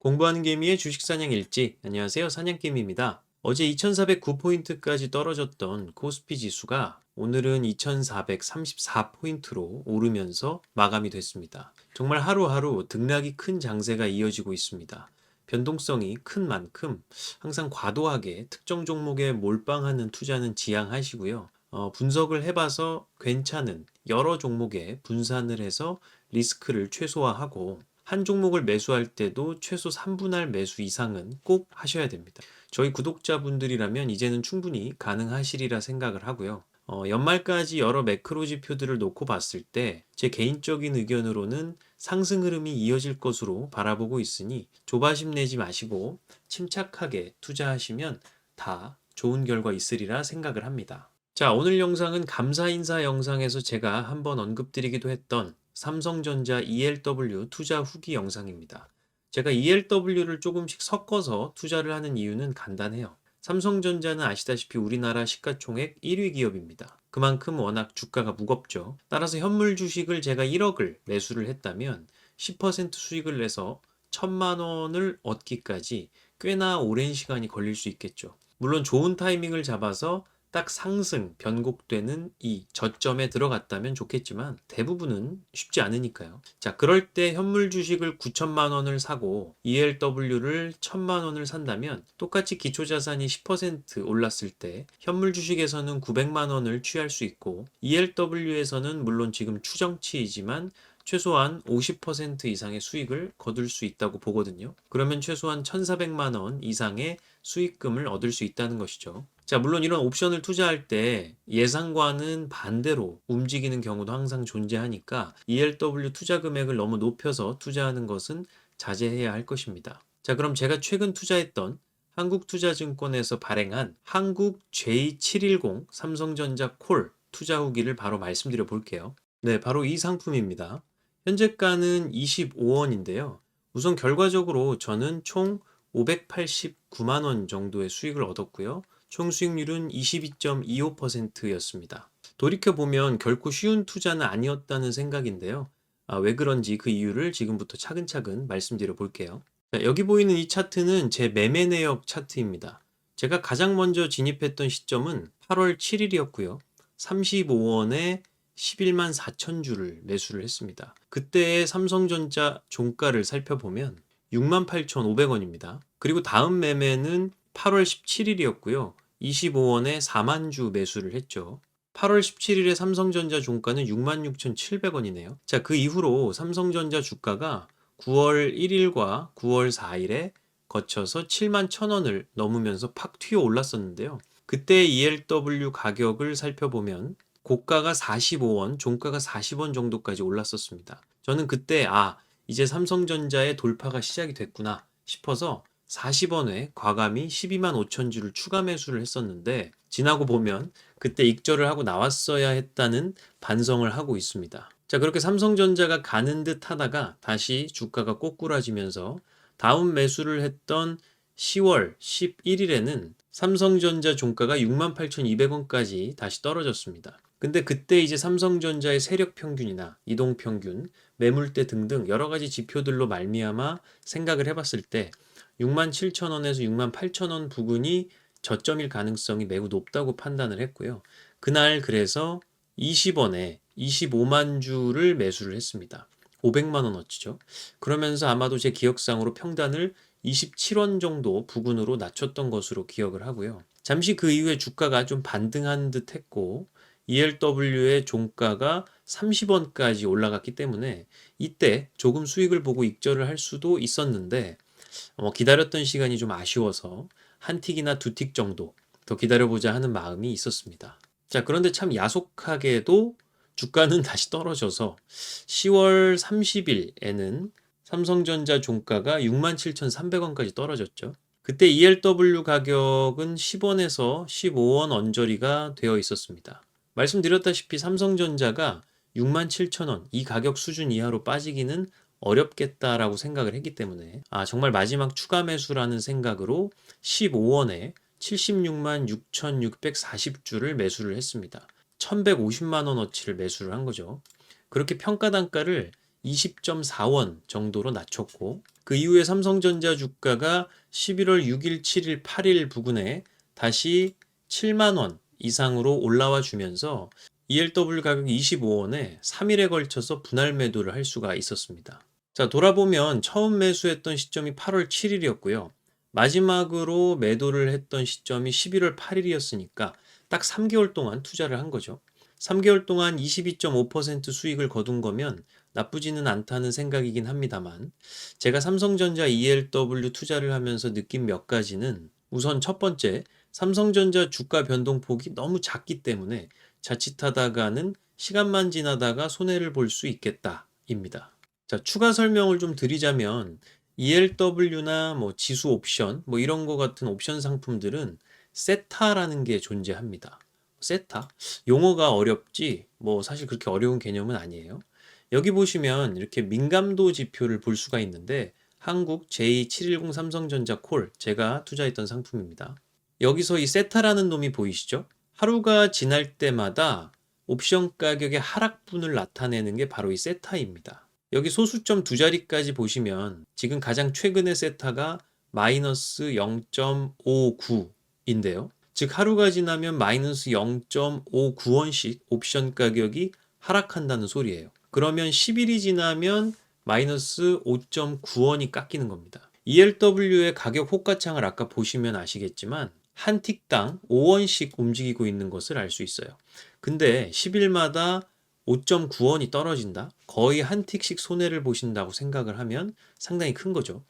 공부하는 개미의 주식 사냥 일지. 안녕하세요. 사냥개미입니다. 어제 2409포인트까지 떨어졌던 코스피 지수가 오늘은 2434포인트로 오르면서 마감이 됐습니다. 정말 하루하루 등락이 큰 장세가 이어지고 있습니다. 변동성이 큰 만큼 항상 과도하게 특정 종목에 몰빵하는 투자는 지양하시고요. 분석을 해봐서 괜찮은 여러 종목에 분산을 해서 리스크를 최소화하고 한 종목을 매수할 때도 최소 3분할 매수 이상은 꼭 하셔야 됩니다. 저희 구독자분들이라면 이제는 충분히 가능하시리라 생각을 하고요. 연말까지 여러 매크로 지표들을 놓고 봤을 때 제 개인적인 의견으로는 상승 흐름이 이어질 것으로 바라보고 있으니 조바심 내지 마시고 침착하게 투자하시면 다 좋은 결과 있으리라 생각을 합니다. 자, 오늘 영상은 감사 인사 영상에서 제가 한번 언급드리기도 했던 삼성전자 ELW 투자 후기 영상입니다. 제가 ELW를 조금씩 섞어서 투자를 하는 이유는 간단해요. 삼성전자는 아시다시피 우리나라 시가총액 1위 기업입니다. 그만큼 워낙 주가가 무겁죠. 따라서 현물 주식을 제가 1억을 매수를 했다면 10% 수익을 내서 1,000만 원을 얻기까지 꽤나 오랜 시간이 걸릴 수 있겠죠. 물론 좋은 타이밍을 잡아서 딱 상승, 변곡되는 이 저점에 들어갔다면 좋겠지만 대부분은 쉽지 않으니까요. 자, 그럴 때 현물 주식을 9천만 원을 사고 ELW를 1,000만 원을 산다면 똑같이 기초자산이 10% 올랐을 때 현물 주식에서는 900만 원을 취할 수 있고 ELW에서는 물론 지금 추정치이지만 최소한 50% 이상의 수익을 거둘 수 있다고 보거든요. 그러면 최소한 1,400만 원 이상의 수익금을 얻을 수 있다는 것이죠. 자, 물론 이런 옵션을 투자할 때 예상과는 반대로 움직이는 경우도 항상 존재하니까 ELW 투자 금액을 너무 높여서 투자하는 것은 자제해야 할 것입니다. 자, 그럼 제가 최근 투자했던 한국투자증권에서 발행한 한국 J710 삼성전자 콜 투자 후기를 바로 말씀드려 볼게요. 네, 바로 이 상품입니다. 현재가는 25원인데요. 우선 결과적으로 저는 총 589만 원 정도의 수익을 얻었고요. 총 수익률은 22.25%였습니다. 돌이켜보면 결코 쉬운 투자는 아니었다는 생각인데요. 왜 그런지 그 이유를 지금부터 차근차근 말씀드려 볼게요. 자, 여기 보이는 이 차트는 제 매매 내역 차트입니다. 제가 가장 먼저 진입했던 시점은 8월 7일이었고요. 35원에 11만 4천 주를 매수를 했습니다. 그때의 삼성전자 종가를 살펴보면 68,500원입니다. 그리고 다음 매매는 8월 17일이었고요. 25원에 4만 주 매수를 했죠. 8월 17일에 삼성전자 종가는 66,700원이네요. 자, 그 이후로 삼성전자 주가가 9월 1일과 9월 4일에 거쳐서 7만 1,000원을 넘으면서 팍 튀어 올랐었는데요. 그때 ELW 가격을 살펴보면 고가가 45원, 종가가 40원 정도까지 올랐었습니다. 저는 그때 이제 삼성전자의 돌파가 시작이 됐구나 싶어서 40원에 과감히 12만 5천 주를 추가 매수를 했었는데 지나고 보면 그때 익절을 하고 나왔어야 했다는 반성을 하고 있습니다. 자, 그렇게 삼성전자가 가는 듯 하다가 다시 주가가 꼬꾸라지면서 다음 매수를 했던 10월 11일에는 삼성전자 종가가 68,200원까지 다시 떨어졌습니다. 근데 그때 이제 삼성전자의 세력 평균이나 이동 평균, 매물대 등등 여러 가지 지표들로 말미암아 생각을 해봤을 때 67,000원에서 68,000원 부근이 저점일 가능성이 매우 높다고 판단을 했고요. 그날 그래서 20원에 25만 주를 매수를 했습니다. 500만 원어치죠. 그러면서 아마도 제 기억상으로 평단을 27원 정도 부근으로 낮췄던 것으로 기억을 하고요. 잠시 그 이후에 주가가 좀 반등한 듯 했고 ELW의 종가가 30원까지 올라갔기 때문에 이때 조금 수익을 보고 익절을 할 수도 있었는데 기다렸던 시간이 좀 아쉬워서 한 틱이나 두 틱 정도 더 기다려보자 하는 마음이 있었습니다. 자, 그런데 참 야속하게도 주가는 다시 떨어져서 10월 30일에는 삼성전자 종가가 67,300원까지 떨어졌죠. 그때 ELW 가격은 10원에서 15원 언저리가 되어 있었습니다. 말씀드렸다시피 삼성전자가 67,000원 이 가격 수준 이하로 빠지기는 어렵겠다라고 생각을 했기 때문에 정말 마지막 추가 매수라는 생각으로 15원에 76만 6,640주를 매수를 했습니다. 1,150만 원어치를 매수를 한 거죠. 그렇게 평가 단가를 20.4원 정도로 낮췄고 그 이후에 삼성전자 주가가 11월 6일, 7일, 8일 부근에 다시 7만 원 이상으로 올라와 주면서 ELW 가격이 25원에 3일에 걸쳐서 분할 매도를 할 수가 있었습니다. 자, 돌아보면 처음 매수했던 시점이 8월 7일이었고요. 마지막으로 매도를 했던 시점이 11월 8일이었으니까 딱 3개월 동안 투자를 한 거죠. 3개월 동안 22.5% 수익을 거둔 거면 나쁘지는 않다는 생각이긴 합니다만, 제가 삼성전자 ELW 투자를 하면서 느낀 몇 가지는, 우선 첫 번째, 삼성전자 주가 변동폭이 너무 작기 때문에 자칫하다가는 시간만 지나다가 손해를 볼 수 있겠다입니다. 자, 추가 설명을 좀 드리자면 ELW나 뭐 지수 옵션 뭐 이런 거 같은 옵션 상품들은 세타라는 게 존재합니다. 세타? 용어가 어렵지 뭐 사실 그렇게 어려운 개념은 아니에요. 여기 보시면 이렇게 민감도 지표를 볼 수가 있는데, 한국 J710 삼성전자 콜, 제가 투자했던 상품입니다. 여기서 이 세타라는 놈이 보이시죠? 하루가 지날 때마다 옵션 가격의 하락분을 나타내는 게 바로 이 세타입니다. 여기 소수점 두 자리까지 보시면 지금 가장 최근의 세타가 마이너스 0.59인데요. 즉 하루가 지나면 마이너스 0.59원씩 옵션 가격이 하락한다는 소리예요. 그러면 10일이 지나면 마이너스 5.9원이 깎이는 겁니다. ELW의 가격 호가창을 아까 보시면 아시겠지만 한 틱당 5원씩 움직이고 있는 것을 알 수 있어요. 근데 10일마다 5.9원이 떨어진다? 거의 한 틱씩 손해를 보신다고 생각을 하면 상당히 큰 거죠.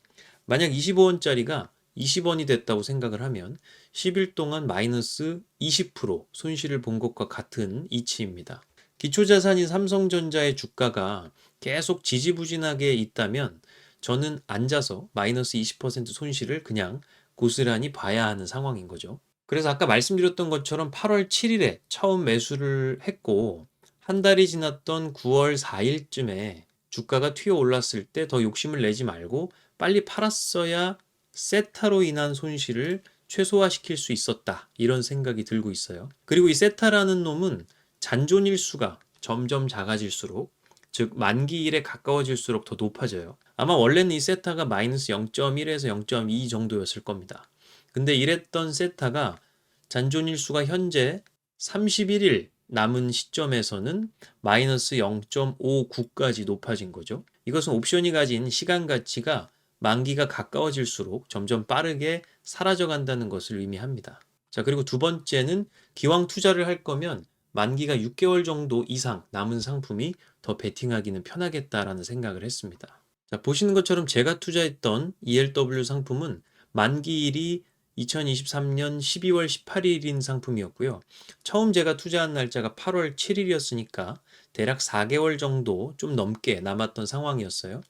만약 25원짜리가 20원이 됐다고 생각을 하면 10일 동안 마이너스 20% 손실을 본 것과 같은 이치입니다. 기초자산인 삼성전자의 주가가 계속 지지부진하게 있다면 저는 앉아서 마이너스 20% 손실을 그냥 고스란히 봐야 하는 상황인 거죠. 그래서 아까 말씀드렸던 것처럼 8월 7일에 처음 매수를 했고, 한 달이 지났던 9월 4일쯤에 주가가 튀어 올랐을 때 더 욕심을 내지 말고 빨리 팔았어야 세타로 인한 손실을 최소화시킬 수 있었다, 이런 생각이 들고 있어요. 그리고 이 세타라는 놈은 잔존일수가 점점 작아질수록, 즉 만기일에 가까워질수록 더 높아져요. 아마 원래는 이 세타가 마이너스 0.1에서 0.2 정도였을 겁니다. 근데 이랬던 세타가 잔존일수가 현재 31일 남은 시점에서는 마이너스 0.59까지 높아진 거죠. 이것은 옵션이 가진 시간 가치가 만기가 가까워질수록 점점 빠르게 사라져 간다는 것을 의미합니다. 자, 그리고 두 번째는 기왕 투자를 할 거면 만기가 6개월 정도 이상 남은 상품이 더 베팅하기는 편하겠다라는 생각을 했습니다. 자, 보시는 것처럼 제가 투자했던 ELW 상품은 만기일이 2023년 12월 18일인 상품이었고요. 처음 제가 투자한 날짜가 8월 7일이었으니까 대략 4개월 정도 좀 넘게 남았던 상황이었어요.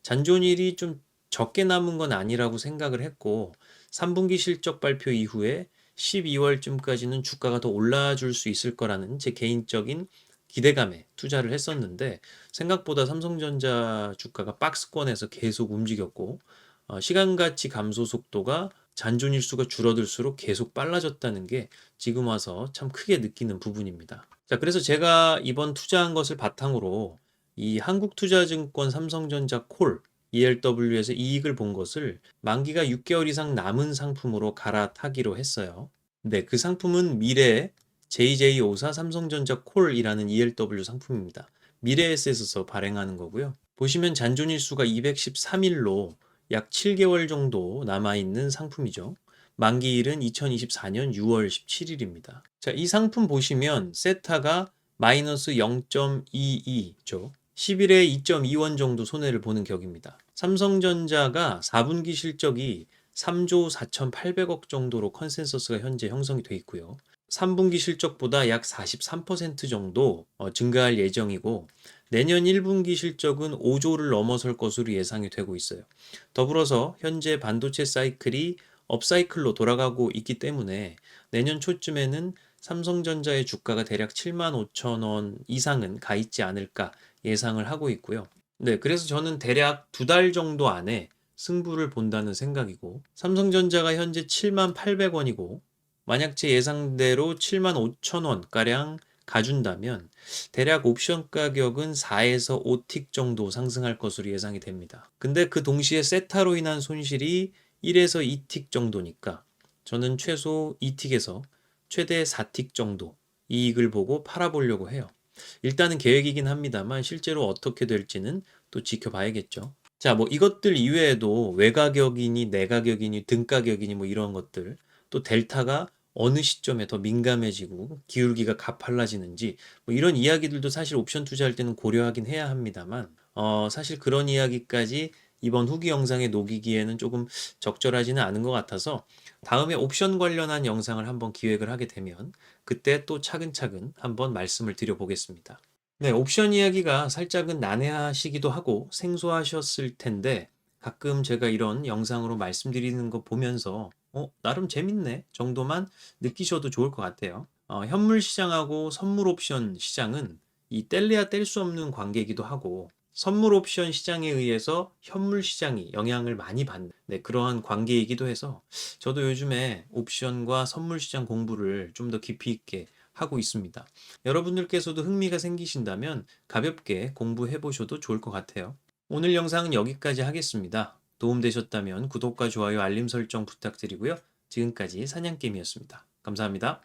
잔존일이 좀 적게 남은 건 아니라고 생각을 했고, 3분기 실적 발표 이후에 12월쯤까지는 주가가 더 올라줄 수 있을 거라는 제 개인적인 기대감에 투자를 했었는데, 생각보다 삼성전자 주가가 박스권에서 계속 움직였고, 시간가치 감소 속도가 잔존일수가 줄어들수록 계속 빨라졌다는 게 지금 와서 참 크게 느끼는 부분입니다. 자, 그래서 제가 이번 투자한 것을 바탕으로 이 한국투자증권 삼성전자 콜 ELW에서 이익을 본 것을 만기가 6개월 이상 남은 상품으로 갈아타기로 했어요. 네, 그 상품은 미래 JJ54 삼성전자 콜이라는 ELW 상품입니다. 미래에셋에서 발행하는 거고요. 보시면 잔존일수가 213일로 약 7개월 정도 남아있는 상품이죠. 만기일은 2024년 6월 17일입니다. 자, 이 상품 보시면 세타가 마이너스 0.22죠. 10일에 2.2원 정도 손해를 보는 격입니다. 삼성전자가 4분기 실적이 3조 4,800억 정도로 컨센서스가 현재 형성이 돼 있고요. 3분기 실적보다 약 43% 정도 증가할 예정이고, 내년 1분기 실적은 5조를 넘어설 것으로 예상이 되고 있어요. 더불어서 현재 반도체 사이클이 업사이클로 돌아가고 있기 때문에 내년 초쯤에는 삼성전자의 주가가 대략 7만 5천 원 이상은 가 있지 않을까 예상을 하고 있고요. 네, 그래서 저는 대략 2달 정도 안에 승부를 본다는 생각이고, 삼성전자가 현재 7만 800원이고 만약 제 예상대로 7만 5천 원가량 가준다면 대략 옵션 가격은 4에서 5틱 정도 상승할 것으로 예상이 됩니다. 근데 그 동시에 세타로 인한 손실이 1에서 2틱 정도니까 저는 최소 2틱에서 최대 4틱 정도 이익을 보고 팔아보려고 해요. 일단은 계획이긴 합니다만 실제로 어떻게 될지는 또 지켜봐야겠죠. 자, 뭐 이것들 이외에도 외가격이니 내가격이니 등가격이니 뭐 이런 것들, 또 델타가 어느 시점에 더 민감해지고 기울기가 가팔라지는지 뭐 이런 이야기들도 사실 옵션 투자할 때는 고려하긴 해야 합니다만 사실 그런 이야기까지 이번 후기 영상에 녹이기에는 조금 적절하지는 않은 것 같아서 다음에 옵션 관련한 영상을 한번 기획을 하게 되면 그때 또 차근차근 한번 말씀을 드려보겠습니다. 네, 옵션 이야기가 살짝은 난해하시기도 하고 생소하셨을 텐데 가끔 제가 이런 영상으로 말씀드리는 거 보면서 나름 재밌네 정도만 느끼셔도 좋을 것 같아요. 현물 시장하고 선물 옵션 시장은 이 뗄래야 뗄 수 없는 관계이기도 하고 선물 옵션 시장에 의해서 현물 시장이 영향을 많이 받는 그러한 관계이기도 해서 저도 요즘에 옵션과 선물 시장 공부를 좀 더 깊이 있게 하고 있습니다. 여러분들께서도 흥미가 생기신다면 가볍게 공부해 보셔도 좋을 것 같아요. 오늘 영상은 여기까지 하겠습니다. 도움되셨다면 구독과 좋아요, 알림 설정 부탁드리고요. 지금까지 사냥개미였습니다. 감사합니다.